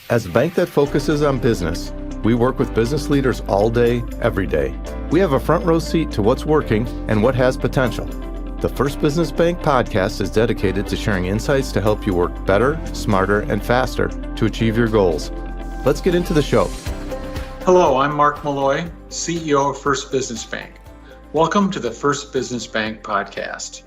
As a bank that focuses on business, we work with business leaders all day, every day. We have a front row seat to what's working and what has potential. The First Business Bank podcast is dedicated to sharing insights to help you work better, smarter, and faster to achieve your goals. Let's get into the show. Hello, I'm Mark Malloy, CEO of First Business Bank. Welcome to the First Business Bank podcast.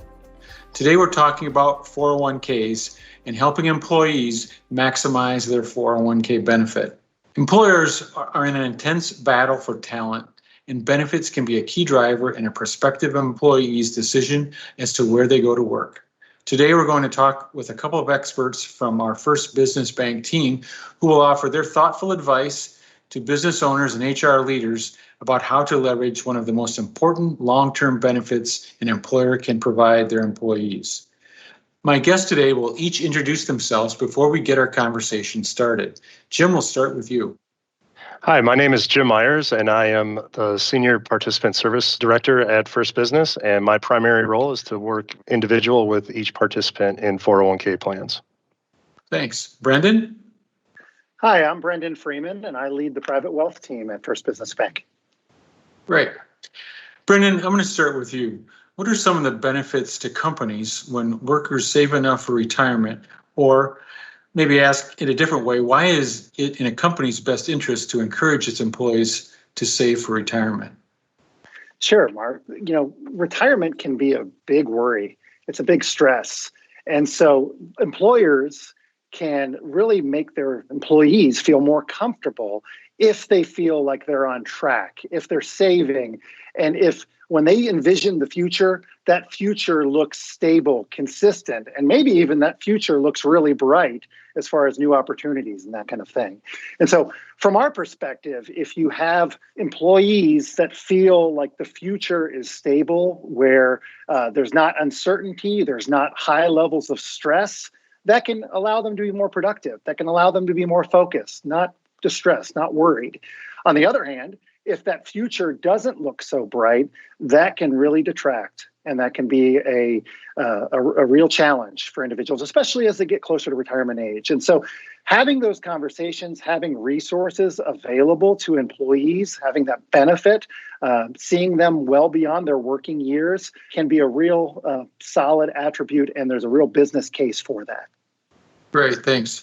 Today we're talking about 401ks and helping employees maximize their 401k benefit. Employers are in an intense battle for talent, and benefits can be a key driver in a prospective employee's decision as to where they go to work. Today, we're going to talk with a couple of experts from our First Business Bank team who will offer their thoughtful advice to business owners and HR leaders about how to leverage one of the most important long-term benefits an employer can provide their employees. My guests today will each introduce themselves before we get our conversation started. Jim, we'll start with you. Hi, my name is Jim Myers, and I am the Senior Participant Service Director at First Business, and my primary role is to work individual with each participant in 401k plans. Thanks. Brendan? Hi, I'm Brendan Freeman, and I lead the private wealth team at First Business Bank. Great. Brendan, I'm going to start with you. What are some of the benefits to companies when workers save enough for retirement? Or maybe ask it a different way, why is it in a company's best interest to encourage its employees to save for retirement? Sure, Mark. Retirement can be a big worry. It's a big stress. And so employers can really make their employees feel more comfortable if they feel like they're on track, if they're saving, and if when they envision the future, that future looks stable, consistent, and maybe even that future looks really bright as far as new opportunities and that kind of thing. And so from our perspective, if you have employees that feel like the future is stable, where there's not uncertainty, there's not high levels of stress, that can allow them to be more productive. That can allow them to be more focused, not distressed, not worried. On the other hand, if that future doesn't look so bright, that can really detract, and that can be a real challenge for individuals, especially as they get closer to retirement age. And so having those conversations, having resources available to employees, having that benefit, seeing them well beyond their working years can be a real solid attribute, and there's a real business case for that. Great, thanks.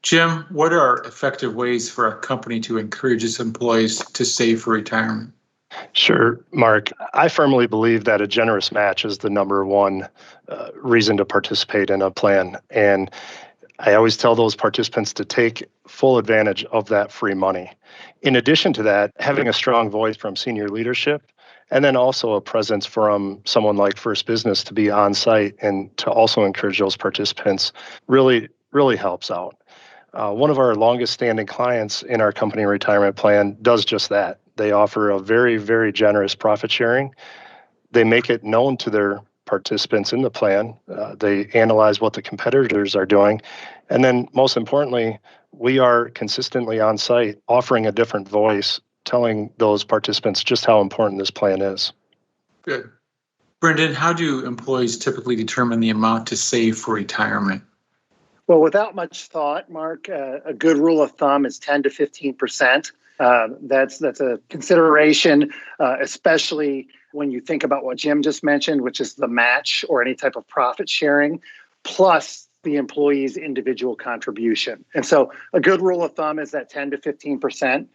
Jim, what are effective ways for a company to encourage its employees to save for retirement? Sure, Mark. I firmly believe that a generous match is the number one reason to participate in a plan. And I always tell those participants to take full advantage of that free money. In addition to that, having a strong voice from senior leadership, and then also a presence from someone like First Business to be on site and to also encourage those participants really helps out. One of our longest standing clients in our company retirement plan does just that. They offer a very, very generous profit sharing. They make it known to their participants in the plan. They analyze what the competitors are doing. And then most importantly, we are consistently on site offering a different voice, telling those participants just how important this plan is. Good. Brendan, how do employees typically determine the amount to save for retirement? Well, without much thought, Mark, a good rule of thumb is 10 to 15%. That's a consideration, especially when you think about what Jim just mentioned, which is the match or any type of profit sharing, plus the employee's individual contribution. And so a good rule of thumb is that 10 to 15%.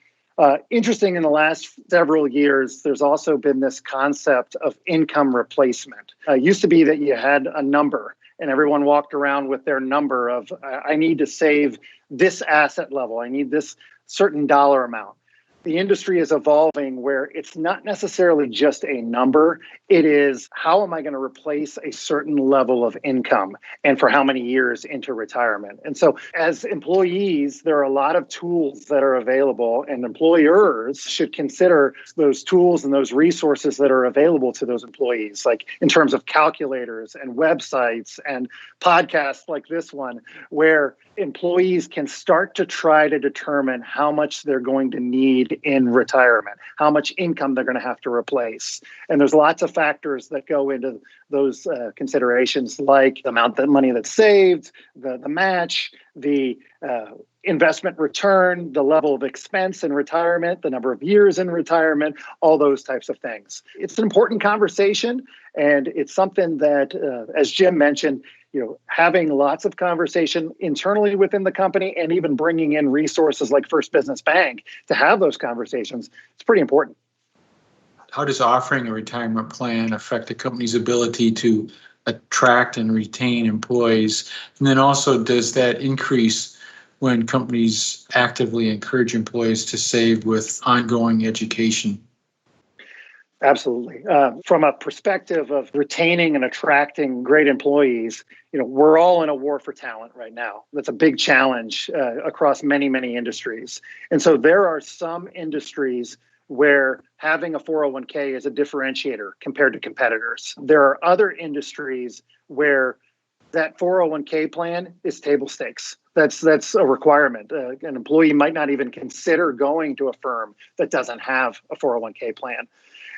Interesting, in the last several years, there's also been this concept of income replacement. It used to be that you had a number, and everyone walked around with their number of, I need to save this asset level. I need this certain dollar amount. The industry is evolving where it's not necessarily just a number. It is, how am I going to replace a certain level of income and for how many years into retirement? And so as employees, there are a lot of tools that are available, and employers should consider those tools and those resources that are available to those employees, like in terms of calculators and websites and podcasts like this one, where employees can start to try to determine how much they're going to need need in retirement, how much income they're going to have to replace. And there's lots of factors that go into those considerations, like the amount of money that's saved, the match, the investment return, the level of expense in retirement, the number of years in retirement, all those types of things. It's an important conversation, and it's something that, as Jim mentioned, having lots of conversation internally within the company and even bringing in resources like First Business Bank to have those conversations, it's pretty important. How does offering a retirement plan affect the company's ability to attract and retain employees? And then also, does that increase when companies actively encourage employees to save with ongoing education? Absolutely. From a perspective of retaining and attracting great employees, we're all in a war for talent right now. That's a big challenge across many, many industries. And so there are some industries where having a 401k is a differentiator compared to competitors. There are other industries where that 401k plan is table stakes. That's a requirement. An employee might not even consider going to a firm that doesn't have a 401k plan.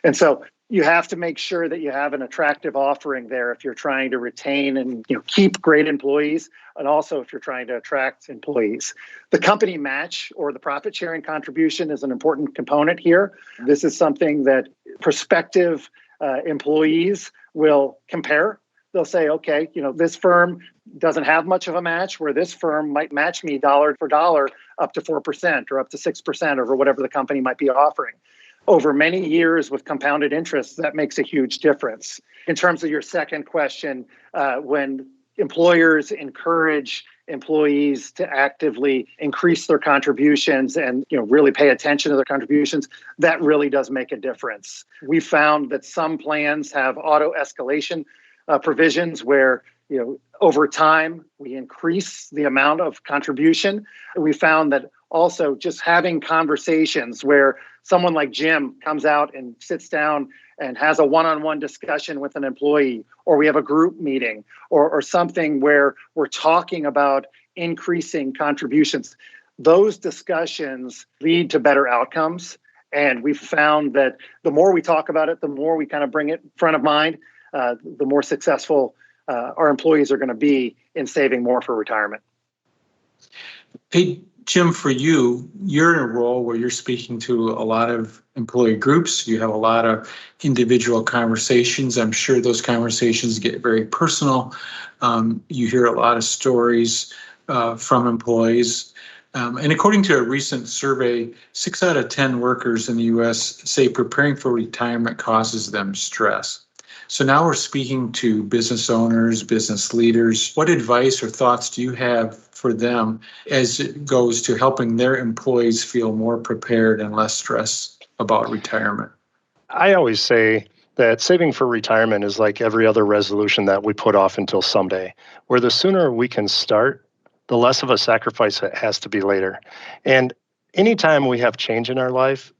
And so you have to make sure that you have an attractive offering there if you're trying to retain and keep great employees, and also if you're trying to attract employees. The company match or the profit sharing contribution is an important component here. This is something that prospective employees will compare. They'll say, okay, this firm doesn't have much of a match, where this firm might match me dollar for dollar up to 4% or up to 6% over whatever the company might be offering. Over many years with compounded interest, that makes a huge difference. In terms of your second question, when employers encourage employees to actively increase their contributions and really pay attention to their contributions, that really does make a difference. We found that some plans have auto escalation provisions where over time we increase the amount of contribution. We found that also just having conversations where someone like Jim comes out and sits down and has a one-on-one discussion with an employee, or we have a group meeting or something where we're talking about increasing contributions. Those discussions lead to better outcomes. And we've found that the more we talk about it, the more we kind of bring it front of mind, the more successful our employees are going to be in saving more for retirement. Hey, Jim, for you, you're in a role where you're speaking to a lot of employee groups. You have a lot of individual conversations. I'm sure those conversations get very personal. You hear a lot of stories from employees. And according to a recent survey, 6 out of 10 workers in the U.S. say preparing for retirement causes them stress. So now we're speaking to business owners, business leaders. What advice or thoughts do you have for them as it goes to helping their employees feel more prepared and less stressed about retirement? I always say that saving for retirement is like every other resolution that we put off until someday, where the sooner we can start, the less of a sacrifice it has to be later. And anytime we have change in our life,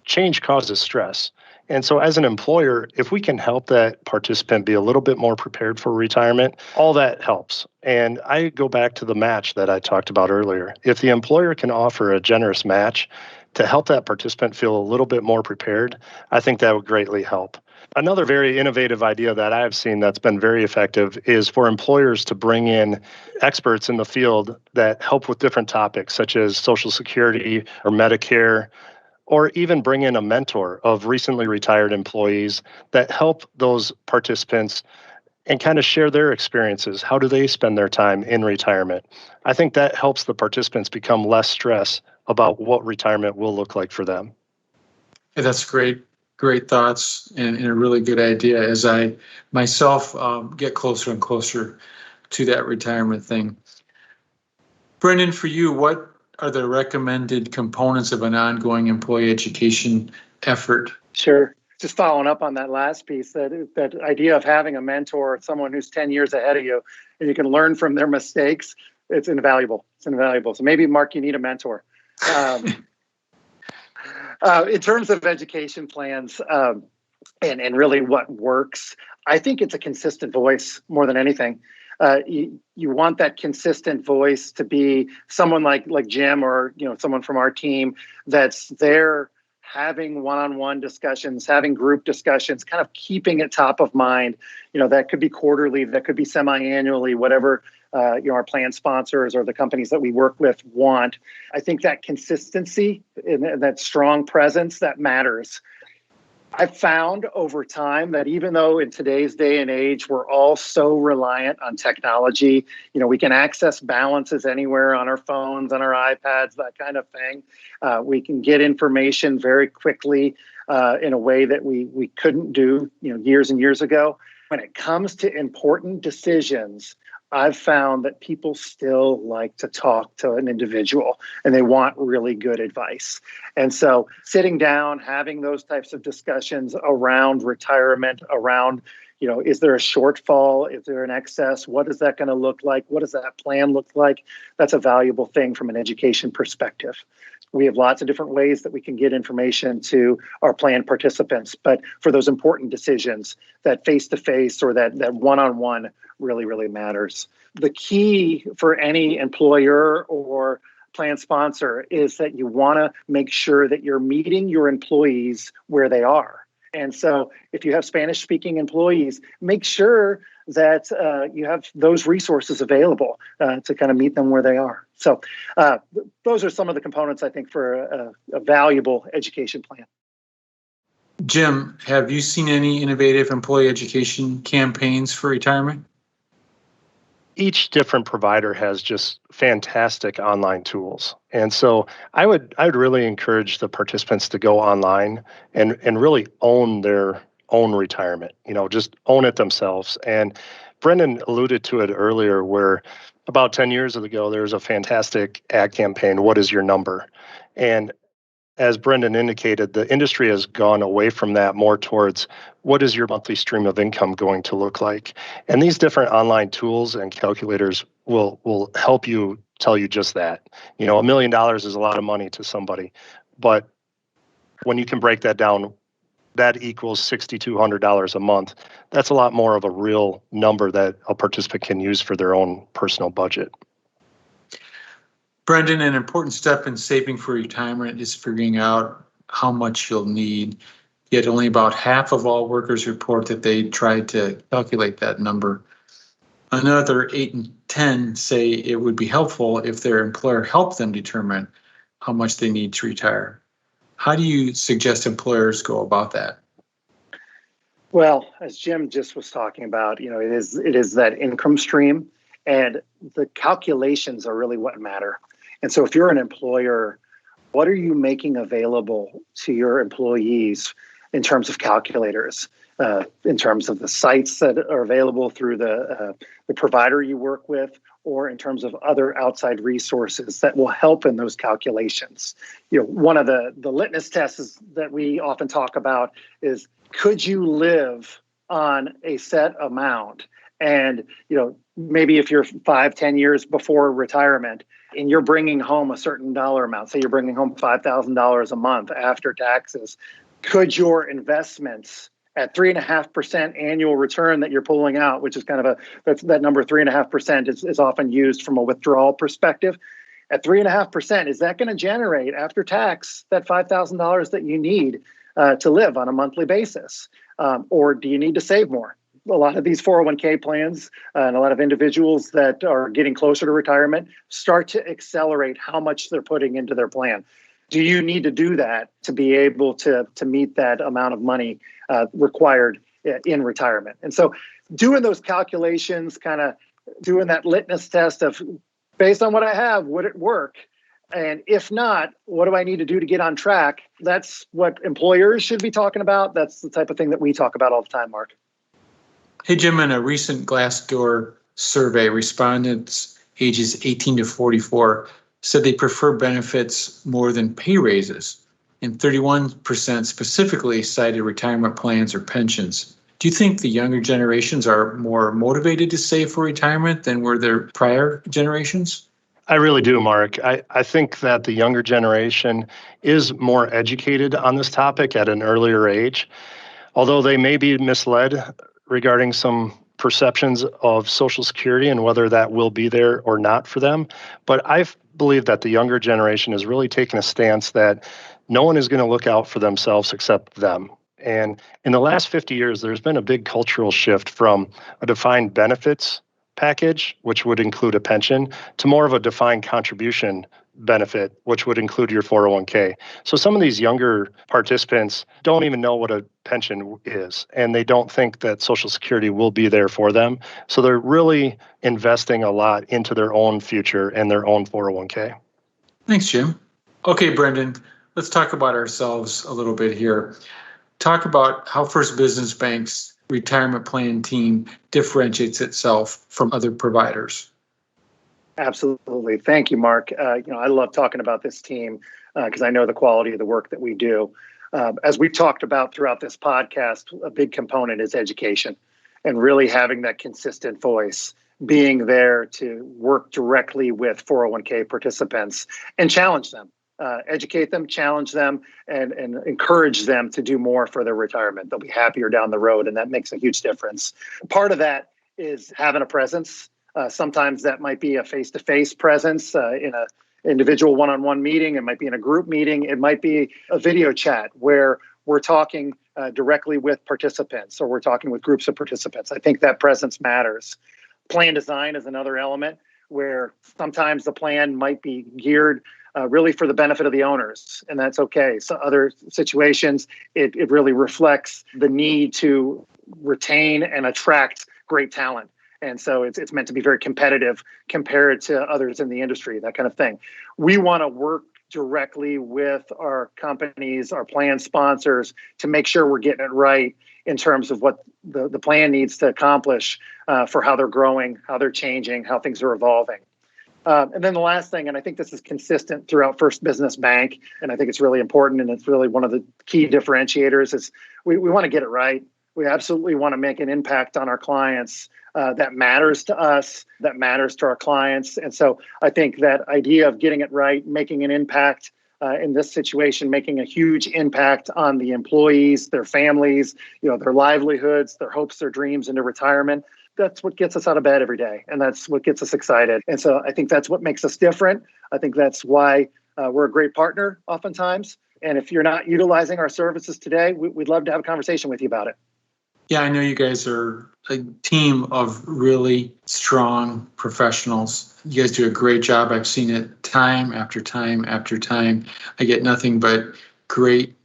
change causes stress. And so as an employer, if we can help that participant be a little bit more prepared for retirement, all that helps. And I go back to the match that I talked about earlier. If the employer can offer a generous match to help that participant feel a little bit more prepared, I think that would greatly help. Another very innovative idea that I have seen that's been very effective is for employers to bring in experts in the field that help with different topics, such as Social Security or Medicare, or even bring in a mentor of recently retired employees that help those participants and kind of share their experiences. How do they spend their time in retirement? I think that helps the participants become less stressed about what retirement will look like for them. Yeah, that's great thoughts and a really good idea as I myself get closer and closer to that retirement thing. Brendan, for you, what are the recommended components of an ongoing employee education effort? Sure. Just following up on that last piece, that idea of having a mentor, someone who's 10 years ahead of you, and you can learn from their mistakes, it's invaluable. It's invaluable. So maybe, Mark, you need a mentor. In terms of education plans and really what works, I think it's a consistent voice more than anything. You want that consistent voice to be someone like Jim, or someone from our team that's there having one-on-one discussions, having group discussions, kind of keeping it top of mind. That could be quarterly, that could be semi-annually, whatever our plan sponsors or the companies that we work with want. I think that consistency and that strong presence, that matters. I've found over time that even though in today's day and age, we're all so reliant on technology, we can access balances anywhere on our phones, on our iPads, that kind of thing. We can get information very quickly in a way that we couldn't do, years and years ago. When it comes to important decisions, I've found that people still like to talk to an individual and they want really good advice. And so sitting down, having those types of discussions around retirement, around, is there a shortfall? Is there an excess? What is that going to look like? What does that plan look like? That's a valuable thing from an education perspective. We have lots of different ways that we can get information to our plan participants, but for those important decisions, that face-to-face or that one-on-one really, really matters. The key for any employer or plan sponsor is that you want to make sure that you're meeting your employees where they are. And so if you have Spanish-speaking employees, make sure that you have those resources available to kind of meet them where they are. So those are some of the components, I think, for a valuable education plan. Jim, have you seen any innovative employee education campaigns for retirement? Each different provider has just fantastic online tools. And so I would really encourage the participants to go online and really own their own retirement, just own it themselves. And Brendan alluded to it earlier, where about 10 years ago, there was a fantastic ad campaign, "What is your number?" And as Brendan indicated, the industry has gone away from that more towards what is your monthly stream of income going to look like? And these different online tools and calculators will help you tell you just that. $1 million is a lot of money to somebody, but when you can break that down, that equals $6,200 a month. That's a lot more of a real number that a participant can use for their own personal budget. Brendan, an important step in saving for retirement is figuring out how much you'll need. Yet only about half of all workers report that they tried to calculate that number. Another 8 in 10 say it would be helpful if their employer helped them determine how much they need to retire. How do you suggest employers go about that? Well, as Jim just was talking about, it is that income stream, and the calculations are really what matter. And so if you're an employer, what are you making available to your employees in terms of calculators, in terms of the sites that are available through the provider you work with, or in terms of other outside resources that will help in those calculations? One of the litmus tests that we often talk about is, could you live on a set amount? And, maybe if you're 5-10 years before retirement and you're bringing home a certain dollar amount, say you're bringing home $5,000 a month after taxes, could your investments at 3.5% annual return that you're pulling out, which is kind of that number 3.5% is often used from a withdrawal perspective. At 3.5%, is that going to generate after tax that $5,000 that you need to live on a monthly basis? Or do you need to save more? A lot of these 401k plans and a lot of individuals that are getting closer to retirement start to accelerate how much they're putting into their plan. Do you need to do that to be able to meet that amount of money required in retirement? And so doing those calculations, kind of doing that litmus test of, based on what I have, would it work? And if not, what do I need to do to get on track? That's what employers should be talking about. That's the type of thing that we talk about all the time, Mark. Hey, Jim, in a recent Glassdoor survey, respondents ages 18 to 44 said they prefer benefits more than pay raises, and 31% specifically cited retirement plans or pensions. Do you think the younger generations are more motivated to save for retirement than were their prior generations? I really do, Mark. I think that the younger generation is more educated on this topic at an earlier age, although they may be misled regarding some perceptions of Social Security and whether that will be there or not for them. But I believe that the younger generation is really taking a stance that no one is going to look out for themselves except them. And in the last 50 years, there's been a big cultural shift from a defined benefits package, which would include a pension, to more of a defined contribution benefit, which would include your 401k. So some of these younger participants don't even know what a pension is, and they don't think that Social Security will be there for them. So they're really investing a lot into their own future and their own 401k. Thanks, Jim. Okay, Brendan, let's talk about ourselves a little bit here. Talk about how First Business Bank's retirement plan team differentiates itself from other providers. Absolutely. Thank you, Mark. I love talking about this team because I know the quality of the work that we do. As we talked about throughout this podcast, a big component is education and really having that consistent voice, being there to work directly with 401k participants and challenge them, educate them, challenge them, and encourage them to do more for their retirement. They'll be happier down the road, and that makes a huge difference. Part of that is having a presence. Sometimes that might be a face-to-face presence in an individual one-on-one meeting. It might be in a group meeting. It might be a video chat where we're talking directly with participants or we're talking with groups of participants. I think that presence matters. Plan design is another element where sometimes the plan might be geared really for the benefit of the owners, and that's okay. So other situations, it really reflects the need to retain and attract great talent. And so it's meant to be very competitive compared to others in the industry, that kind of thing. We want to work directly with our companies, our plan sponsors, to make sure we're getting it right in terms of what the plan needs to accomplish for how they're growing, how they're changing, how things are evolving. And then the last thing, and I think this is consistent throughout First Business Bank, and I think it's really important, and it's really one of the key differentiators, is we want to get it right. We absolutely want to make an impact on our clients that matters to us, that matters to our clients. And so I think that idea of getting it right, making an impact in this situation, making a huge impact on the employees, their families, their livelihoods, their hopes, their dreams into retirement. That's what gets us out of bed every day. And that's what gets us excited. And so I think that's what makes us different. I think that's why we're a great partner oftentimes. And if you're not utilizing our services today, we'd love to have a conversation with you about it. Yeah, I know you guys are a team of really strong professionals. You guys do a great job. I've seen it time after time after time. I get nothing but great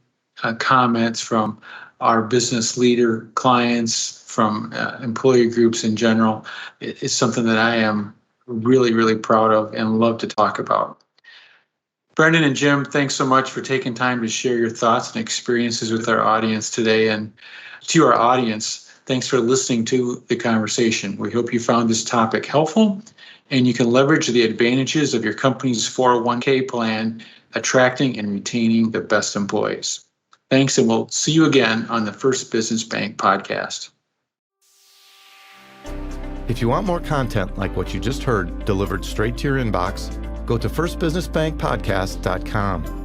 comments from our business leader clients, from employee groups in general. It's something that I am really, really proud of and love to talk about. Brendan and Jim, thanks so much for taking time to share your thoughts and experiences with our audience today. And to our audience, thanks for listening to the conversation. We hope you found this topic helpful and you can leverage the advantages of your company's 401k plan, attracting and retaining the best employees. Thanks, and we'll see you again on the First Business Bank podcast. If you want more content like what you just heard delivered straight to your inbox, go to firstbusinessbankpodcast.com.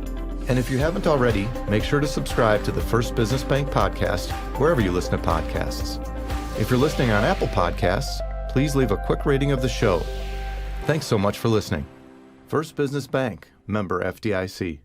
And if you haven't already, make sure to subscribe to the First Business Bank podcast wherever you listen to podcasts. If you're listening on Apple Podcasts, please leave a quick rating of the show. Thanks so much for listening. First Business Bank, member FDIC.